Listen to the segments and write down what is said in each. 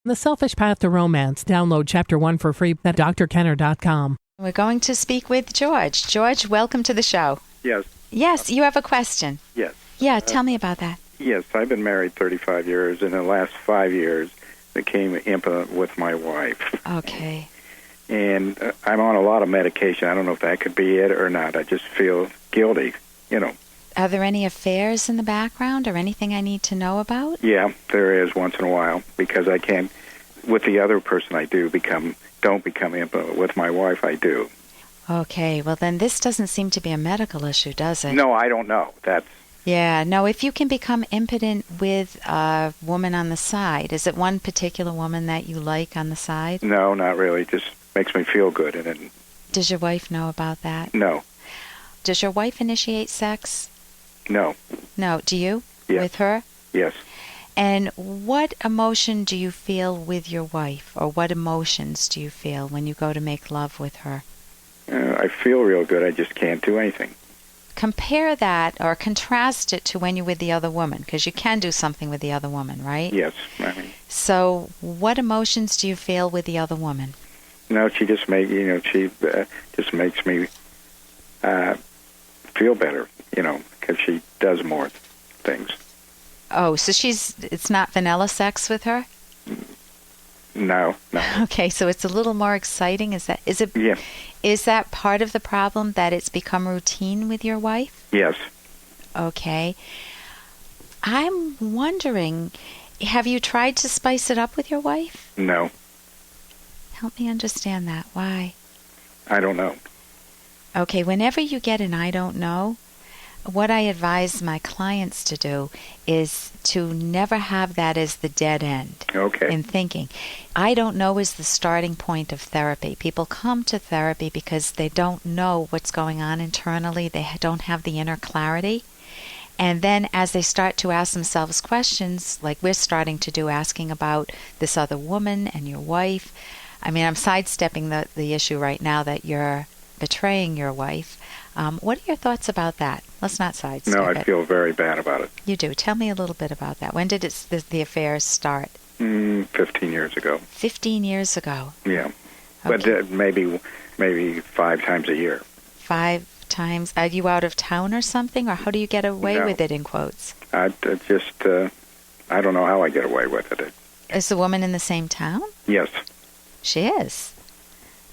The Selfish Path to Romance. Download Chapter 1 for free at drkenner.com. We're going to speak with George. George, welcome to the show. Yes. Yes, you have a question. Yes. Yeah, tell me about that. Yes, I've been married 35 years. In the last 5 years, became impotent with my wife. Okay. And I'm on a lot of medication. I don't know if that could be it or not. I just feel guilty, Are there any affairs in the background or anything I need to know about? Yeah, there is once in a while, because I can't, with the other person I don't become impotent. With my wife, I do. Okay, well then this doesn't seem to be a medical issue, does it? No, I don't know. Yeah, no, if you can become impotent with a woman on the side, is it one particular woman that you like on the side? No, not really. Just makes me feel good. And then, Does your wife know about that? No. Does your wife initiate sex? No. No, do you? Yes. With her? Yes. And what emotion do you feel with your wife, or what emotions do you feel when you go to make love with her? I feel real good. I just can't do anything. Compare that or contrast it to when you're with the other woman, because you can do something with the other woman, right? Yes. So what emotions do you feel with the other woman? No, she just just makes me feel better, because she does more things. Oh, so it's not vanilla sex with her? No. Okay, so it's a little more exciting. Yeah. Is that part of the problem, that it's become routine with your wife? Yes. Okay. I'm wondering, have you tried to spice it up with your wife? No. Help me understand that. Why? I don't know. Okay, whenever you get an I don't know, what I advise my clients to do is to never have that as the dead end in thinking. I don't know is the starting point of therapy. People come to therapy because they don't know what's going on internally. They don't have the inner clarity. And then as they start to ask themselves questions, like we're starting to do, asking about this other woman and your wife. I mean, I'm sidestepping the issue right now that you're betraying your wife. What are your thoughts about that? Let's not sidestep it. No, I feel very bad about it. You do. Tell me a little bit about that. When did the affair start? 15 years ago. 15 years ago. Yeah. Okay. But maybe 5 times a year. 5 times? Are you out of town or something? Or how do you get away with it, in quotes? I don't know how I get away with it. Is the woman in the same town? Yes. She is.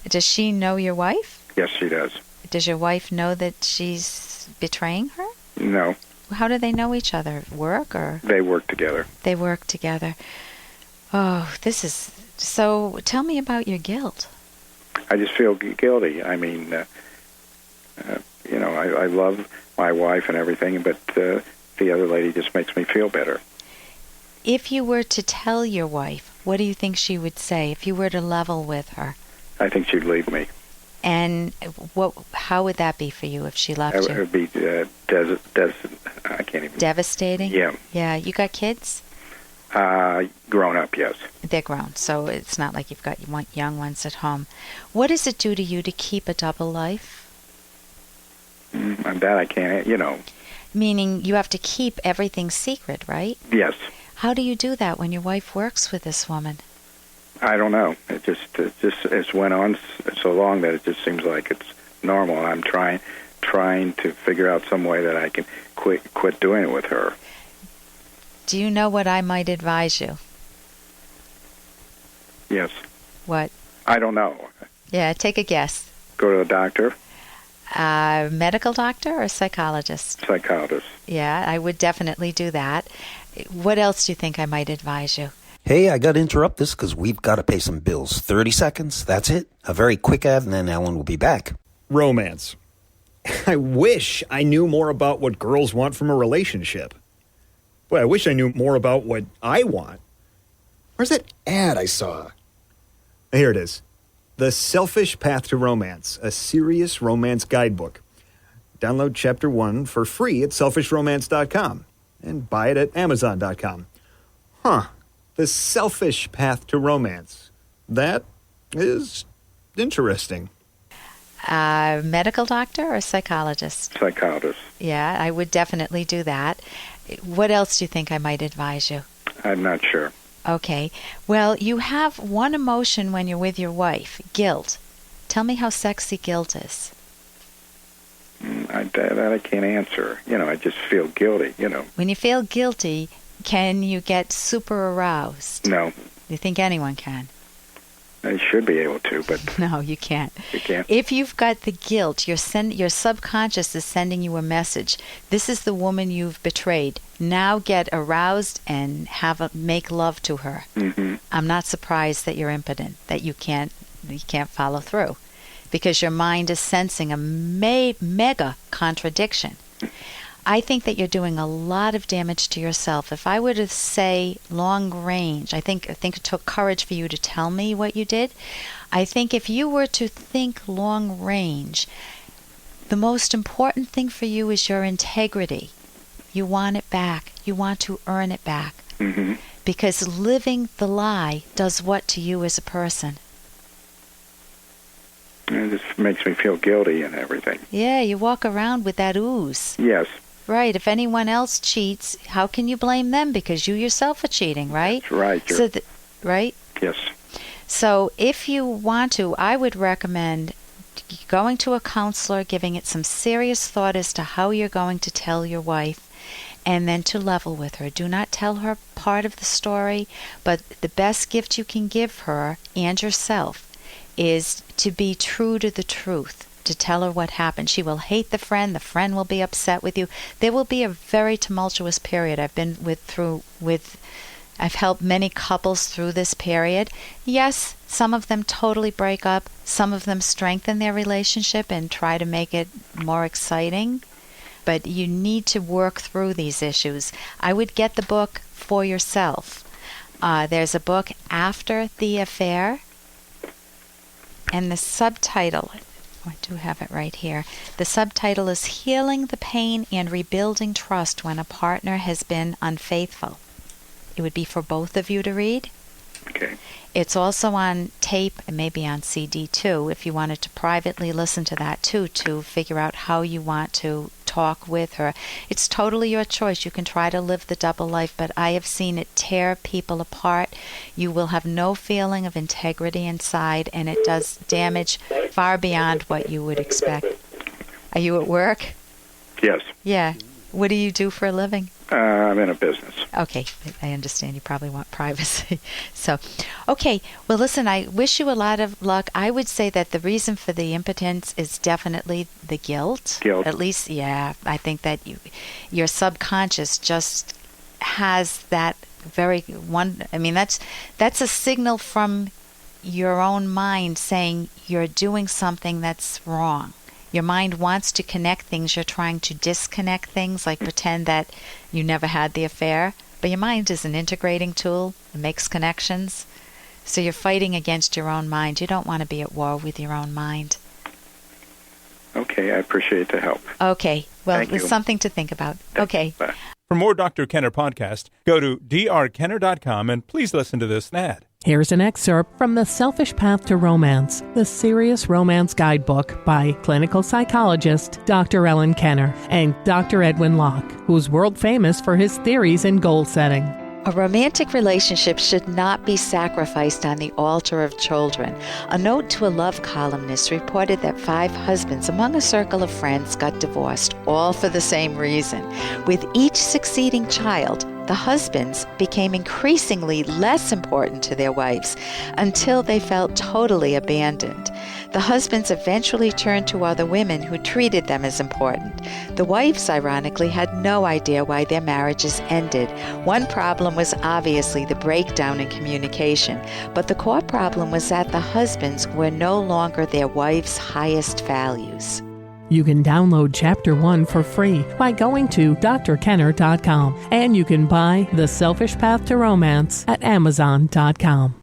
Does she know your wife? Yes, she does. Does your wife know that she's betraying her? No. How do they know each other? Work or? They work together. They work together. Oh, this is... So tell me about your guilt. I just feel guilty. I mean, I love my wife and everything, but the other lady just makes me feel better. If you were to tell your wife, what do you think she would say if you were to level with her? I think she'd leave me. And how would that be for you if she left you? It would be I can't even... Devastating? Yeah. Yeah. You got kids? Grown up, yes. They're grown, so it's not like you've got young ones at home. What does it do to you to keep a double life? That I can't, Meaning you have to keep everything secret, right? Yes. How do you do that when your wife works with this woman? I don't know. It's went on so long that it just seems like it's normal. I'm trying to figure out some way that I can quit doing it with her. Do you know what I might advise you? Yes. What? I don't know. Yeah, take a guess. Go to the doctor. Medical doctor or psychologist? Psychologist. Yeah, I would definitely do that. What else do you think I might advise you? Hey, I got to interrupt this because we've got to pay some bills. 30 seconds, that's it. A very quick ad, and then Ellen will be back. Romance. I wish I knew more about what girls want from a relationship. Boy, I wish I knew more about what I want. Where's that ad I saw? Here it is. The Selfish Path to Romance, a serious romance guidebook. Download Chapter 1 for free at selfishromance.com and buy it at amazon.com. Huh. The Selfish Path to Romance. That is interesting. Medical doctor or psychologist? Psychologist. Yeah, I would definitely do that. What else do you think I might advise you? I'm not sure. Okay. Well, you have one emotion when you're with your wife, guilt. Tell me how sexy guilt is. That I can't answer. I just feel guilty, When you feel guilty, can you get super aroused? No. You think anyone can? I should be able to, but... No, you can't. You can't? If you've got the guilt, your subconscious is sending you a message. This is the woman you've betrayed. Now get aroused and make love to her. Mm-hmm. I'm not surprised that you're impotent, that you can't follow through, because your mind is sensing a mega contradiction. I think that you're doing a lot of damage to yourself. If I were to say long range, I think it took courage for you to tell me what you did. I think if you were to think long range, the most important thing for you is your integrity. You want it back. You want to earn it back. Mm-hmm. Because living the lie does what to you as a person? It just makes me feel guilty and everything. Yeah, you walk around with that ooze. Yes. Right. If anyone else cheats, how can you blame them? Because you yourself are cheating, right? That's right. Right? Yes. So if you want to, I would recommend going to a counselor, giving it some serious thought as to how you're going to tell your wife, and then to level with her. Do not tell her part of the story, but the best gift you can give her and yourself is to be true to the truth, to tell her what happened. She will hate the friend will be upset with you. There will be a very tumultuous period. I've helped many couples through this period. Yes, some of them totally break up. Some of them strengthen their relationship and try to make it more exciting. But you need to work through these issues. I would get the book for yourself. There's a book, After the Affair, and the subtitle, I do have it right here. The subtitle is Healing the Pain and Rebuilding Trust When a Partner Has Been Unfaithful. It would be for both of you to read. Okay. It's also on tape and maybe on CD too, if you wanted to privately listen to that too, to figure out how you want to talk with her. It's totally your choice. You can try to live the double life, but I have seen it tear people apart. You will have no feeling of integrity inside, and it does damage far beyond what you would expect. Are you at work? Yes. Yeah. What do you do for a living? I'm in a business. Okay, I understand. You probably want privacy. So, okay. Well, listen, I wish you a lot of luck. I would say that the reason for the impotence is definitely the guilt. Guilt. At least, yeah. I think that your subconscious just has that very one. I mean, that's a signal from your own mind saying you're doing something that's wrong. Your mind wants to connect things. You're trying to disconnect things, like pretend that you never had the affair. But your mind is an integrating tool. It makes connections. So you're fighting against your own mind. You don't want to be at war with your own mind. Okay, I appreciate the help. Okay. Well, Thank it's you. something to think about. Okay. Bye. For more Dr. Kenner podcast, go to drkenner.com and please listen to this ad. Here's an excerpt from The Selfish Path to Romance, the Serious Romance Guidebook by clinical psychologist Dr. Ellen Kenner and Dr. Edwin Locke, who's world famous for his theories in goal setting. A romantic relationship should not be sacrificed on the altar of children. A note to a love columnist reported that 5 husbands among a circle of friends got divorced, all for the same reason. With each succeeding child, the husbands became increasingly less important to their wives until they felt totally abandoned. The husbands eventually turned to other women who treated them as important. The wives, ironically, had no idea why their marriages ended. One problem was obviously the breakdown in communication, but the core problem was that the husbands were no longer their wives' highest values. You can download Chapter 1 for free by going to drkenner.com, and you can buy The Selfish Path to Romance at amazon.com.